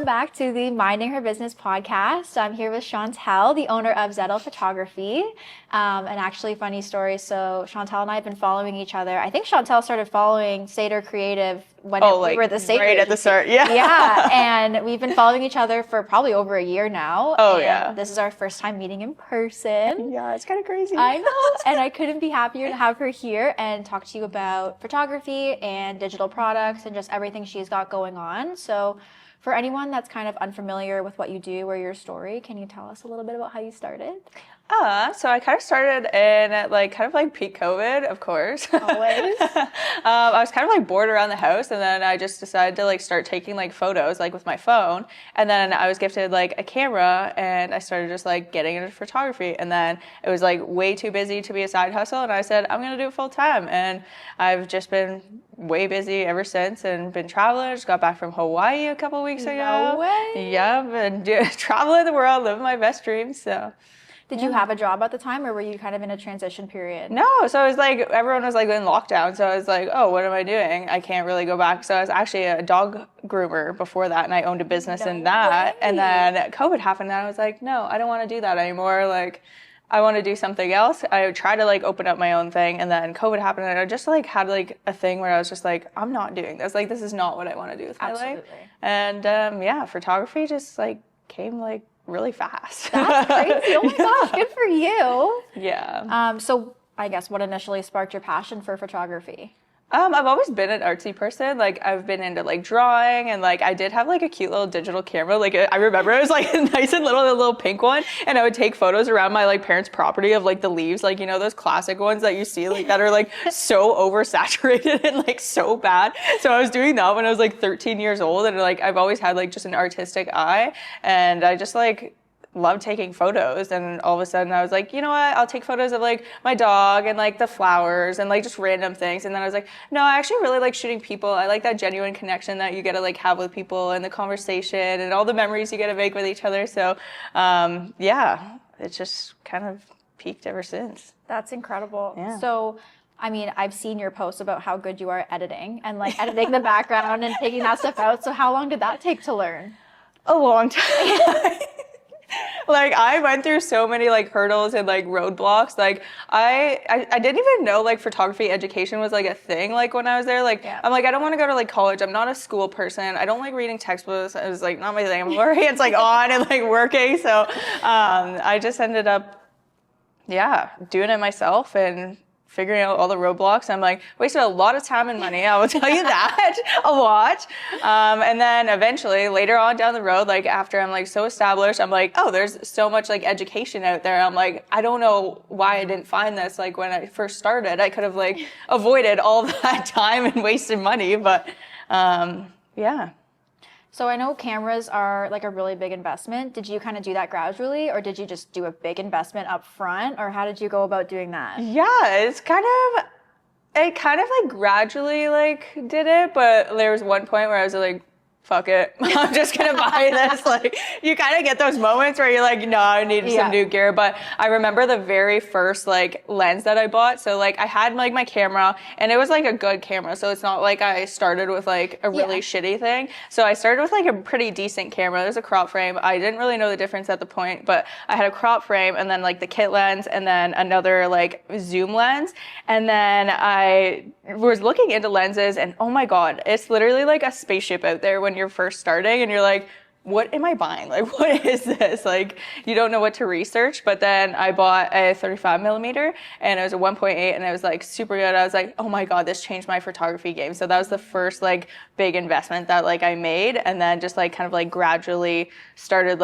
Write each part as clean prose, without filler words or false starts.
back to the Minding Her Business podcast. I'm here with Chantel, the owner of Zettel Photography. And actually, funny story. So Chantel and I have been following each other. I think Chantel started following Sater Creative when we were the Sater right at the start. Yeah. Yeah. And we've been following each other for probably over a year now. Oh, and yeah. This is our first time meeting in person. Yeah, it's kind of crazy. I know. And I couldn't be happier to have her here and talk to you about photography and digital products and just everything she's got going on. So for anyone that's kind of unfamiliar with what you do or your story, can you tell us a little bit about how you started? So I kind of started in peak COVID, of course. Always. I was kind of bored around the house, and then I just decided to start taking photos with my phone. And then I was gifted a camera, and I started just getting into photography. And then it was way too busy to be a side hustle, and I said I'm gonna do it full time. And I've just been way busy ever since, and been traveling. Just got back from Hawaii a couple weeks ago. No way. Yeah, been traveling the world, living my best dreams. So. Did you have a job at the time, or were you kind of in a transition period? No, so it was everyone was in lockdown, so I was oh, what am I doing? I can't really go back. So I was actually a dog groomer before that, and I owned a business in that. And then COVID happened, and I was no, I don't want to do that anymore. I want to do something else. I tried to open up my own thing, and then COVID happened, and I just had a thing where I was just I'm not doing this. This is not what I want to do with my life. And yeah, photography just came really fast. That's crazy. Oh my gosh, good for you. Yeah. So I guess what initially sparked your passion for photography? I've always been an artsy person. I've been into drawing, and I did have a cute little digital camera. I remember it was nice and little, a little pink one, and I would take photos around my parents' property of the leaves, those classic ones that you see that are so oversaturated and so bad. So I was doing that when I was 13 years old, and I've always had just an artistic eye, and I just love taking photos. And all of a sudden I was you know what, I'll take photos of my dog and the flowers and just random things. And then I was no, I actually really like shooting people. I like that genuine connection that you get to have with people, and the conversation and all the memories you get to make with each other. So yeah, it's just kind of peaked ever since. That's incredible. Yeah. So I mean, I've seen your posts about how good you are at editing and editing the background and taking that stuff out. So how long did that take to learn? A long time. I went through so many hurdles and roadblocks. I didn't even know photography education was a thing when I was there. Yeah. I'm I don't want to go to college. I'm not a school person. I don't like reading textbooks. It was not my thing. I'm more hands on and working. So I just ended up doing it myself and figuring out all the roadblocks. I'm wasted a lot of time and money, I will tell you that, a lot. And then eventually, later on down the road, after I'm so established, I'm oh, there's so much education out there. I'm I don't know why I didn't find this when I first started. I could have avoided all that time and wasted money, but yeah. So I know cameras are a really big investment. Did you kind of do that gradually, or did you just do a big investment up front, or how did you go about doing that? Yeah, I kind of gradually did it, but there was one point where I was fuck it, I'm just gonna buy this. You kind of get those moments where you're no, I need some new gear. But I remember the very first lens that I bought. So I had my camera, and it was a good camera. So it's not I started with a really shitty thing. So I started with a pretty decent camera. There's a crop frame. I didn't really know the difference at the point, but I had a crop frame, and then the kit lens, and then another zoom lens. And then I was looking into lenses, and oh my God, it's literally a spaceship out there when you're first starting, and you're what am I buying? What is this? You don't know what to research. But then I bought a 35 millimeter, and it was a 1.8, and it was super good. I was oh my God, this changed my photography game. So that was the first big investment that I made, and then just kind of gradually started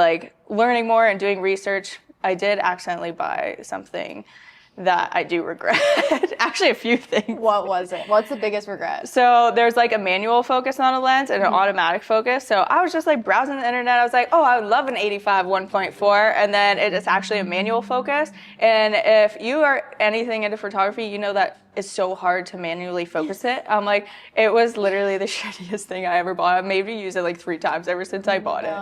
learning more and doing research. I did accidentally buy something that I do regret. Actually, a few things. What was it? What's the biggest regret? So there's a manual focus on a lens and an automatic focus. So I was just browsing the internet. I was oh, I would love an 85 1.4, and then it is actually a manual focus. And if you are anything into photography, you know that it's so hard to manually focus it. I'm it was literally the shittiest thing I ever bought. I maybe used it 3 times ever since I bought it.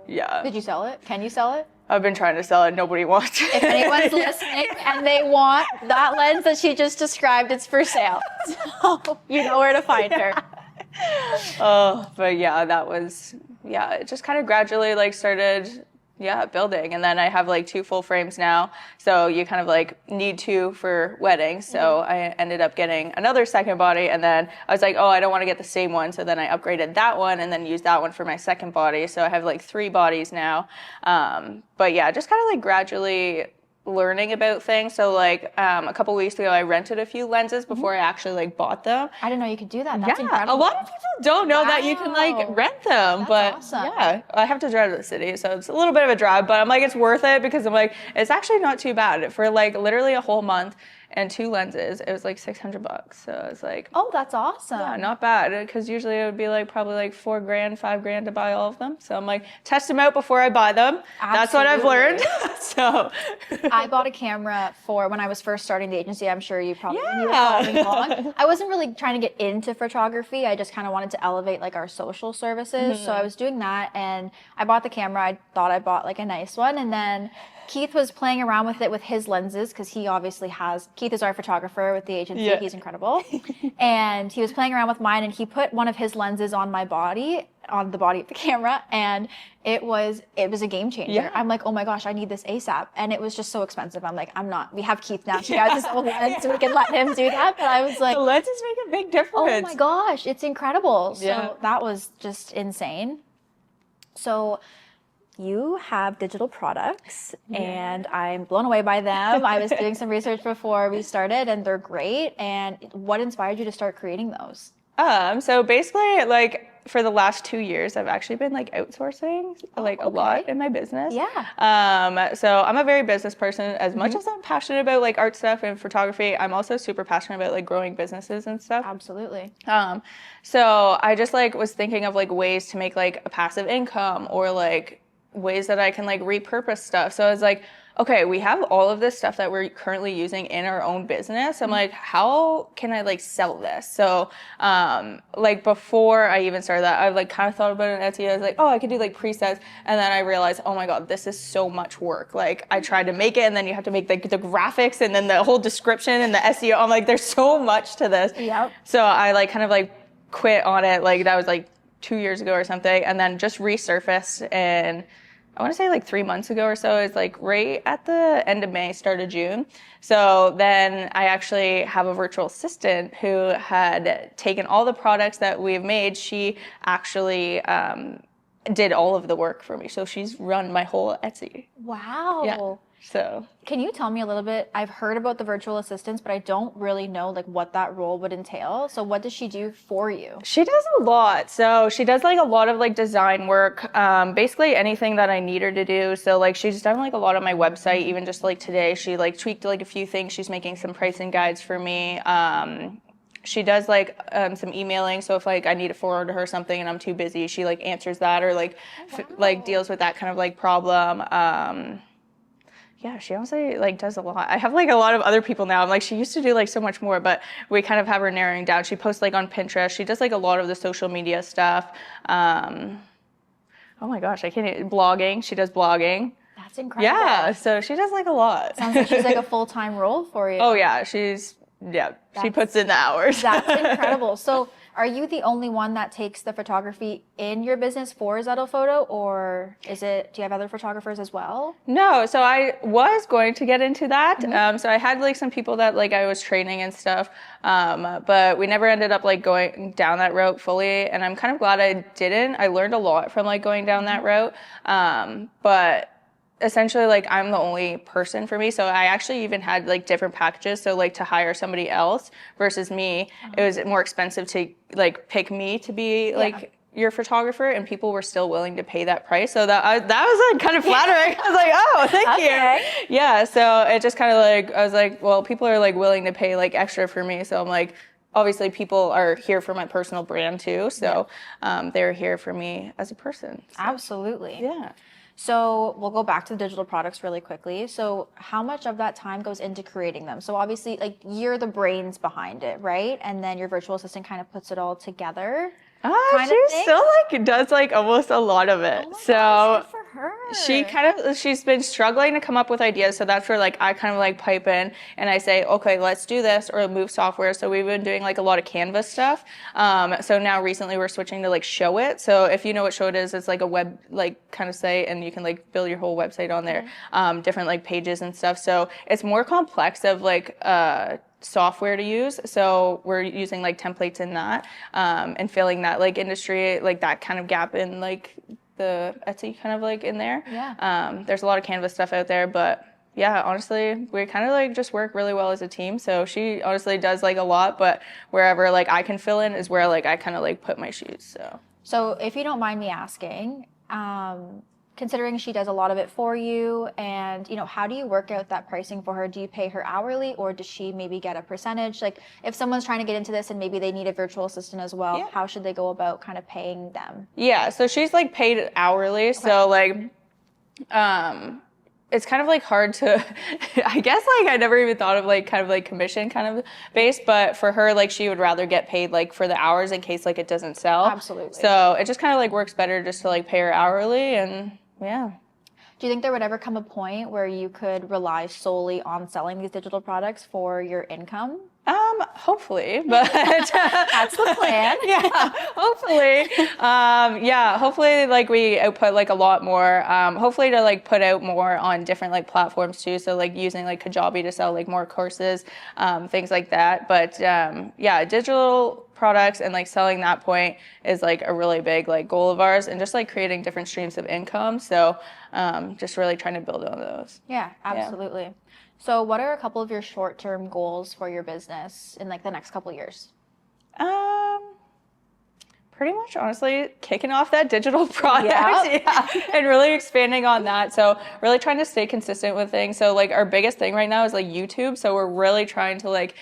Yeah. Did you sell it? Can you sell it? I've been trying to sell it. Nobody wants it. If anyone's listening and they want that lens that she just described, it's for sale. So you know where to find her. Oh, but yeah, that was yeah, it just kind of gradually like started building. And then I have like 2 full frames now. So you kind of like need 2 for weddings. So I ended up getting another second body. And then I was like, oh, I don't want to get the same one. So then I upgraded that one and then used that one for my second body. So I have like 3 bodies now. But yeah, just kind of like gradually learning about things. So like a couple weeks ago, I rented a few lenses before I actually like bought them. I didn't know you could do that. That's Yeah, incredible. a lot of people don't know that you can like rent them. That's but awesome. yeah, I have to drive to the city, so it's a little bit of a drive, but I'm like, it's worth it because I'm like, it's actually not too bad for like literally a whole month and 2 lenses. It was like $600. So it's like, Oh, that's awesome. yeah, not bad. Because usually it would be like probably like $4 grand, $5 grand to buy all of them. So I'm like, test them out before I buy them. That's what I've learned. So I bought a camera for when I was first starting the agency. I'm sure you probably when you were Yeah. following along. I wasn't really trying to get into photography. I just kind of wanted to elevate like our social services. So I was doing that, and I bought the camera. I thought I bought like a nice one, and then Keith was playing around with it with his lenses because he obviously has. Keith is our photographer with the agency. Yeah. He's incredible, and he was playing around with mine, and he put one of his lenses on my body, on the body of the camera, and it was a game changer. Yeah. I'm like, oh my gosh, I need this ASAP, and it was just so expensive. I'm like, I'm not. We have Keith now. He has his own lens, so we can let him do that. But I was like, the lenses make a big difference. oh my gosh, it's incredible. So Yeah. that was just insane. So you have digital products, and I'm blown away by them. I was doing some research before we started, and they're great. And what inspired you to start creating those? So basically, like for the last 2 years, I've actually been like outsourcing like a lot in my business. Yeah. So I'm a very business person. As much as I'm passionate about like art stuff and photography, I'm also super passionate about like growing businesses and stuff. Absolutely. So I just like was thinking of like ways to make like a passive income or like ways that I can like repurpose stuff. So I was like, okay, we have all of this stuff that we're currently using in our own business. I'm like, how can I like sell this? So like before I even started that, I like kind of thought about it on Etsy. I was like, oh, I could do like presets. And then I realized, oh my God, this is so much work. Like I tried to make it, and then you have to make like the graphics and then the whole description and the SEO. I'm like, there's so much to this. Yep. So I like kind of like quit on it. Like that was like 2 years ago or something, and then just resurfaced, and I want to say like 3 months ago or so. It's like right at the end of May, start of June. So then I actually have a virtual assistant who had taken all the products that we've made. She actually did all of the work for me. So she's run my whole Etsy. Wow. Yeah. So Can you tell me a little bit? I've heard about the virtual assistants, but I don't really know like what that role would entail. So what does she do for you? she does a lot. So she does like a lot of like design work, basically anything that I need her to do. So like she's done like a lot on my website. Even just like today, she like tweaked like a few things. She's making some pricing guides for me. She does like some emailing. So if like I need to forward her something and I'm too busy, she like answers that or like like deals with that kind of like problem. Yeah, she honestly like does a lot. I have like a lot of other people now. I'm like, she used to do like so much more, but we kind of have her narrowing down. She posts like on Pinterest. She does like a lot of the social media stuff. Oh my gosh, I can't blogging. She does blogging. That's incredible. Yeah, so she does like a lot. Sounds like she's like a full-time role for you. Oh yeah, she puts in the hours. That's incredible. So are you the only one that takes the photography in your business for Zettel Photo, or do you have other photographers as well? No, so I was going to get into that. So I had like some people that like I was training and stuff, but we never ended up like going down that route fully. And I'm kind of glad I didn't. I learned a lot from like going down that route. But essentially like I'm the only person for me. So I actually even had like different packages. So like to hire somebody else versus me, it was more expensive to like pick me to be like your photographer, and people were still willing to pay that price. So that was like kind of flattering. I was like, oh, thank you. Yeah. So it just kind of like, I was like, well, people are like willing to pay like extra for me. So I'm like, obviously people are here for my personal brand too. So they're here for me as a person. So, Absolutely. yeah. So we'll go back to the digital products really quickly. So how much of that time goes into creating them? So obviously like you're the brains behind it, right? And then your virtual assistant kind of puts it all together. She still like does like almost a lot of it. Oh my so gosh, good for her. She's been struggling to come up with ideas. So that's where like I kind of like pipe in and I say, okay, let's do this or move software. So we've been doing like a lot of Canvas stuff. So now recently we're switching to like Show It. So if you know what Show It is, it's like a web like kind of site and you can like build your whole website on there, different like pages and stuff. So it's more complex of like software to use, so we're using like templates in that and filling that like industry, like that kind of gap in like the Etsy kind of like in there. There's a lot of Canvas stuff out there, but yeah, honestly, we kind of like just work really well as a team. So she honestly does like a lot, but wherever like I can fill in is where like I kind of like put my shoes. So if you don't mind me asking, considering she does a lot of it for you, and how do you work out that pricing for her? Do you pay her hourly, or does she maybe get a percentage? Like if someone's trying to get into this and maybe they need a virtual assistant as well, how should they go about kind of paying them? Yeah, so she's like paid hourly. Okay. So like it's kind of like hard to I guess like I never even thought of like kind of like commission kind of based, but for her like she would rather get paid like for the hours in case like it doesn't sell. Absolutely. So it just kind of like works better just to like pay her hourly. And yeah. Do you think there would ever come a point where you could rely solely on selling these digital products for your income? Hopefully, but that's the plan. Yeah, hopefully. Hopefully like we output like a lot more, hopefully to like put out more on different like platforms too. So like using like Kajabi to sell like more courses, things like that. But digital products and like selling that point is like a really big like goal of ours, and just like creating different streams of income. So just really trying to build on those. Yeah, absolutely. Yeah. So what are a couple of your short-term goals for your business in like the next couple of years? Pretty much honestly kicking off that digital product and really expanding on that. So really trying to stay consistent with things. So like our biggest thing right now is like YouTube. So we're really trying to like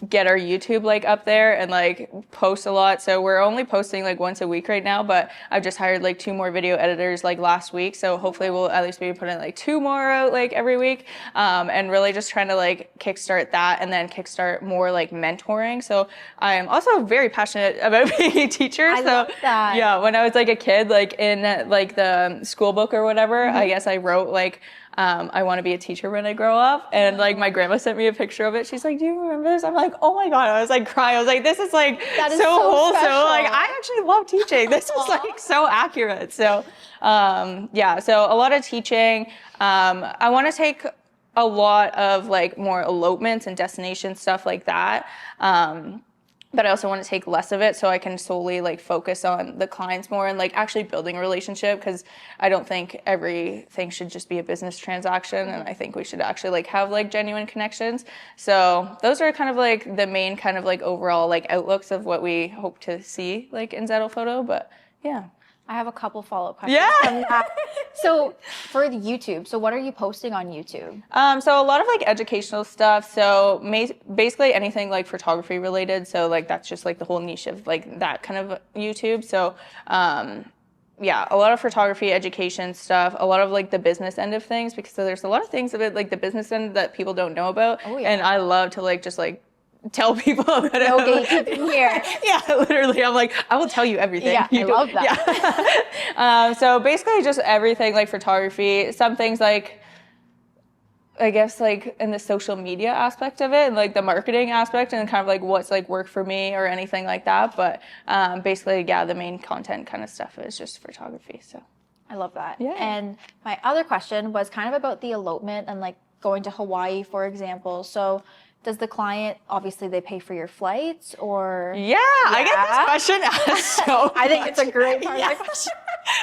get our YouTube like up there and like post a lot. So we're only posting like once a week right now, but I've just hired like 2 more video editors like last week. So hopefully we'll at least be putting like 2 more out like every week, and really just trying to like kickstart that and then kickstart more like mentoring. So I'm also very passionate about being a teacher. I love that. Yeah, when I was like a kid, like in like the school book or whatever, I guess I wrote like I want to be a teacher when I grow up. And like my grandma sent me a picture of it. She's like, do you remember this? I'm like, oh my God. I was like crying. I was like, this is like so wholesome. Special. Like I actually love teaching. This is like so accurate. So so a lot of teaching. I want to take a lot of like more elopements and destination stuff like that. But I also want to take less of it so I can solely like focus on the clients more and like actually building a relationship, because I don't think everything should just be a business transaction, and I think we should actually like have like genuine connections. So those are kind of like the main kind of like overall like outlooks of what we hope to see like in Zettel Photo. But yeah. I have a couple follow-up questions from that. So for the YouTube, so what are you posting on YouTube? So a lot of like educational stuff. So basically anything like photography related. So like that's just like the whole niche of like that kind of YouTube. So a lot of photography, education stuff, a lot of like the business end of things, because there's a lot of things of it, like the business end that people don't know about. Oh, yeah. And I love to like just like tell people about it. No gatekeeping here. Yeah, literally. I'm like, I will tell you everything. Yeah, I love that. Yeah. So basically just everything like photography, some things like, I guess like in the social media aspect of it and like the marketing aspect and kind of like what's like work for me or anything like that. But basically, the main content kind of stuff is just photography. So I love that. Yeah. And my other question was kind of about the elopement and like going to Hawaii, for example. So does the client, obviously they pay for your flights or? Yeah, I get this question asked so I think it's a great part of the question.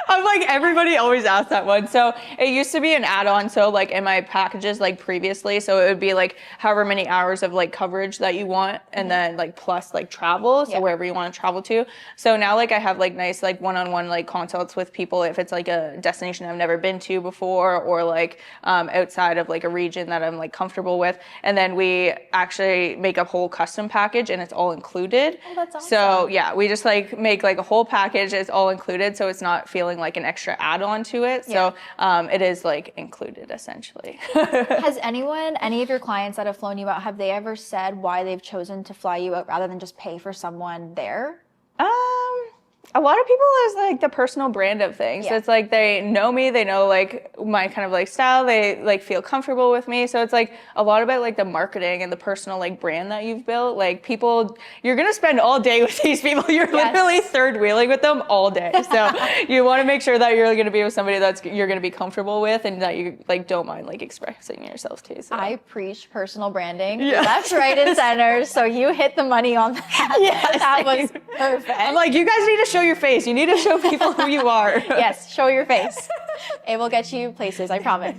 I'm like, everybody always asks that one. So it used to be an add-on. So like in my packages, like previously, so it would be like however many hours of like coverage that you want, and then like plus like travel. So wherever you want to travel to. So now like I have like nice like one-on-one like consults with people if it's like a destination I've never been to before, or like outside of like a region that I'm like comfortable with. And then we actually make a whole custom package and it's all included. Oh, that's awesome. So yeah, we just like make like a whole package. It's all included. So it's not feeling like an extra add-on to it. So it is like included essentially. Has any of your clients that have flown you out, have they ever said why they've chosen to fly you out rather than just pay for someone there? A lot of people is like the personal brand of things. Yeah. It's like they know me, they know like my kind of like style, they like feel comfortable with me. So it's like a lot about like the marketing and the personal like brand that you've built. Like people, you're gonna spend all day with these people. You're literally third wheeling with them all day. So you want to make sure that you're gonna be with somebody you're gonna be comfortable with and that you like don't mind like expressing yourself too. So. I preach personal branding left, right, and center. So you hit the money on that. Yes, that was perfect. I'm like, you guys need to show your face. You need to show people who you are. Yes, show your face. It will get you places, I promise.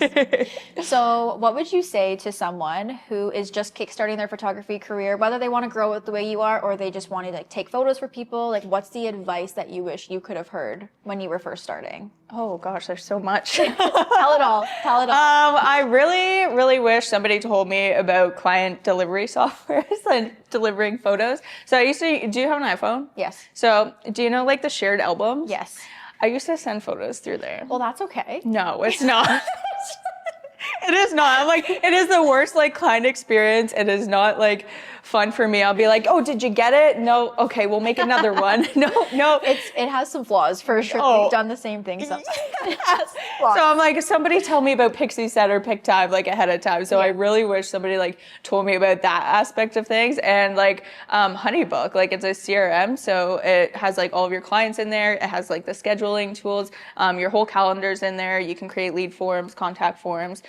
So what would you say to someone who is just kickstarting their photography career, whether they want to grow it the way you are or they just want to like take photos for people? Like, what's the advice that you wish you could have heard when you were first starting? Oh gosh, there's so much. Tell it all. Tell it all. I really, really wish somebody told me about client delivery software and delivering photos. So I used to, do you have an iPhone? Yes. So do you know like the shared albums? Yes. I used to send photos through there. Well, that's okay. No, it's not. It is not. I'm like, it is the worst like client experience. It is not like fun for me. I'll be like, oh, did you get it? No. Okay, we'll make another one. No. It has some flaws for sure. Oh. We've done the same thing sometimes. It has some So flaws. I'm like, somebody tell me about Pixie Set or PicTime like ahead of time. So I really wish somebody like told me about that aspect of things. And like Honeybook, like it's a CRM, so it has like all of your clients in there. It has like the scheduling tools, your whole calendar's in there. You can create lead forms, contact forms,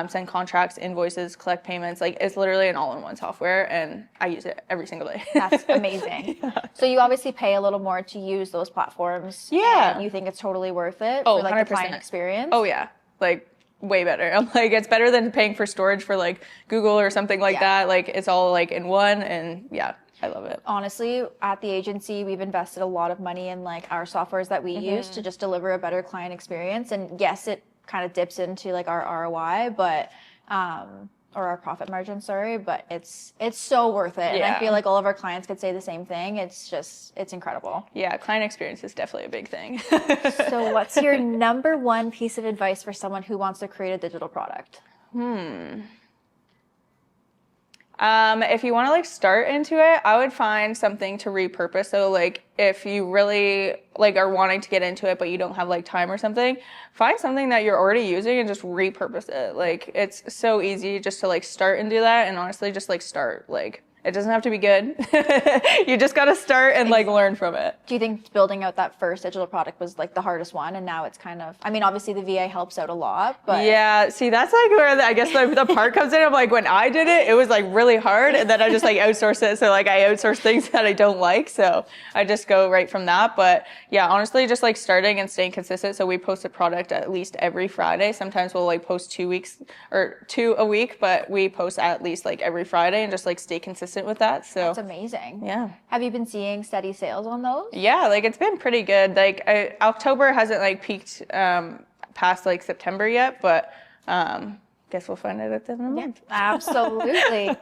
send contracts, invoices, collect payments. Like it's literally an all-in-one software, and I use it every single day. That's amazing. So you obviously pay a little more to use those platforms. Yeah. And you think it's totally worth it Oh, for like the 100%. client experience? Oh yeah, like way better. I'm like, it's better than paying for storage for like Google or something like that. Like it's all like in one, and yeah, I love it. Honestly, at the agency, we've invested a lot of money in like our softwares that we use to just deliver a better client experience. And yes, it kind of dips into like our ROI, but or our profit margin, sorry, but it's so worth it. And I feel like all of our clients could say the same thing. It's incredible. Yeah, client experience is definitely a big thing. So what's your number one piece of advice for someone who wants to create a digital product? If you want to like start into it, I would find something to repurpose. So like if you really like are wanting to get into it, but you don't have like time or something, find something that you're already using and just repurpose it. Like it's so easy just to like start and do that. And honestly, just like start. Like it doesn't have to be good. You just got to start and like learn from it. Do you think building out that first digital product was like the hardest one? And now it's kind of, I mean, obviously the VA helps out a lot, but. Yeah, see, that's like where I guess the part comes in. I'm like, when I did it, it was like really hard. And then I just like outsource it. So like I outsource things that I don't like. So I just go right from that. But yeah, honestly, just like starting and staying consistent. So we post a product at least every Friday. Sometimes we'll like post 2 weeks or 2 a week, but we post at least like every Friday and just like stay consistent with that. So That's amazing. yeah. Have you been seeing steady sales on those? Yeah, like it's been pretty good. Like October hasn't like peaked past like September yet, but guess we'll find out at the end of the month. Absolutely.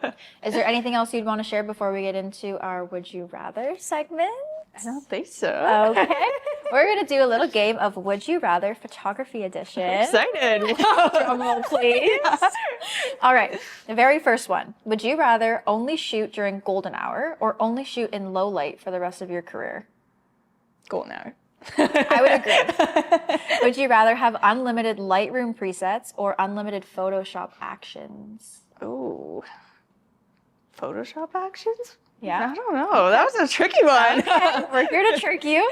Is there anything else you'd want to share before we get into our Would You Rather segment? I don't think so. Okay. We're going to do a little game of Would You Rather Photography Edition. Excited. Drum roll, please. All right. The very first one. Would you rather only shoot during golden hour or only shoot in low light for the rest of your career? Golden hour. I would agree. Would you rather have unlimited Lightroom presets or unlimited Photoshop actions? Ooh. Photoshop actions? Yeah. I don't know. That was a tricky one. Okay, we're here to trick you.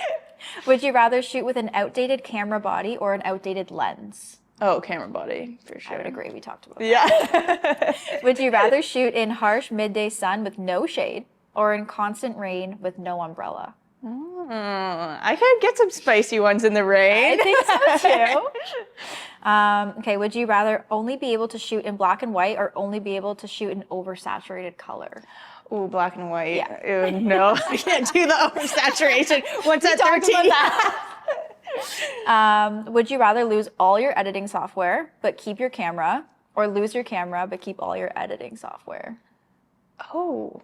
Would you rather shoot with an outdated camera body or an outdated lens? Oh, camera body, for sure. I would agree. We talked about that. Yeah. Would you rather shoot in harsh midday sun with no shade or in constant rain with no umbrella? I could get some spicy ones in the rain. I think so too. Okay, would you rather only be able to shoot in black and white or only be able to shoot in oversaturated color? Ooh, black and white. Yeah. Ew, no, I can't do the oversaturation. What's at talked 13? about that. Would you rather lose all your editing software but keep your camera, or lose your camera but keep all your editing software? Oh,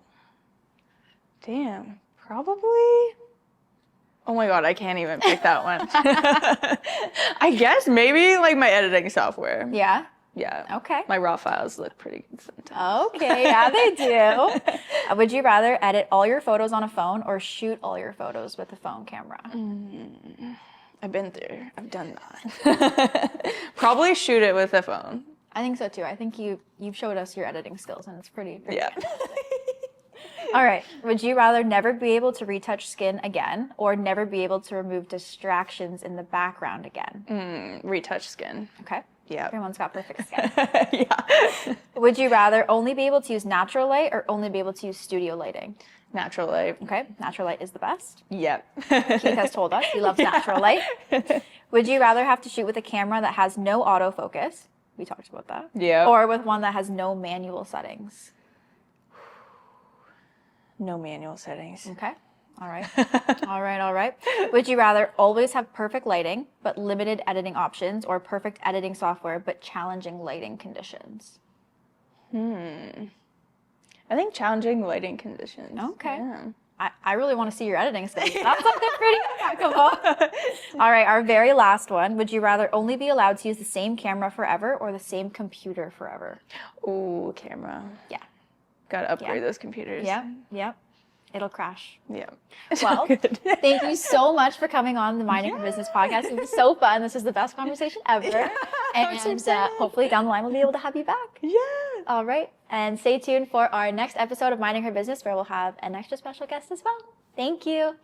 damn. Probably. Oh my God, I can't even pick that one. I guess maybe like my editing software. Yeah? Yeah. Okay. My raw files look pretty good sometimes. Okay, yeah, they do. Would you rather edit all your photos on a phone or shoot all your photos with a phone camera? I've been there. I've done that. Probably shoot it with a phone. I think so too. I think you've showed us your editing skills, and it's pretty Yeah. good. All right. Would you rather never be able to retouch skin again or never be able to remove distractions in the background again? Retouch skin. Okay. Yeah. Everyone's got perfect skin. Yeah. Would you rather only be able to use natural light or only be able to use studio lighting? Natural light. Okay. Natural light is the best. Yep. Keith has told us he loves natural light. Would you rather have to shoot with a camera that has no autofocus? We talked about that. Yeah. Or with one that has no manual settings? No manual settings. Okay. All right. All right. Would you rather always have perfect lighting but limited editing options or perfect editing software but challenging lighting conditions? I think challenging lighting conditions. Okay. Yeah. I really want to see your editing skills. That's something pretty remarkable. All right, our very last one. Would you rather only be allowed to use the same camera forever or the same computer forever? Ooh, camera. Yeah. Gotta upgrade those computers. Yep. It'll crash. Yeah. Well, thank you so much for coming on the Minding Her Business podcast. It was so fun. This was the best conversation ever. Yeah, I'm so and excited. hopefully down the line we'll be able to have you back. Yeah. All right. And stay tuned for our next episode of Minding Her Business where we'll have an extra special guest as well. Thank you.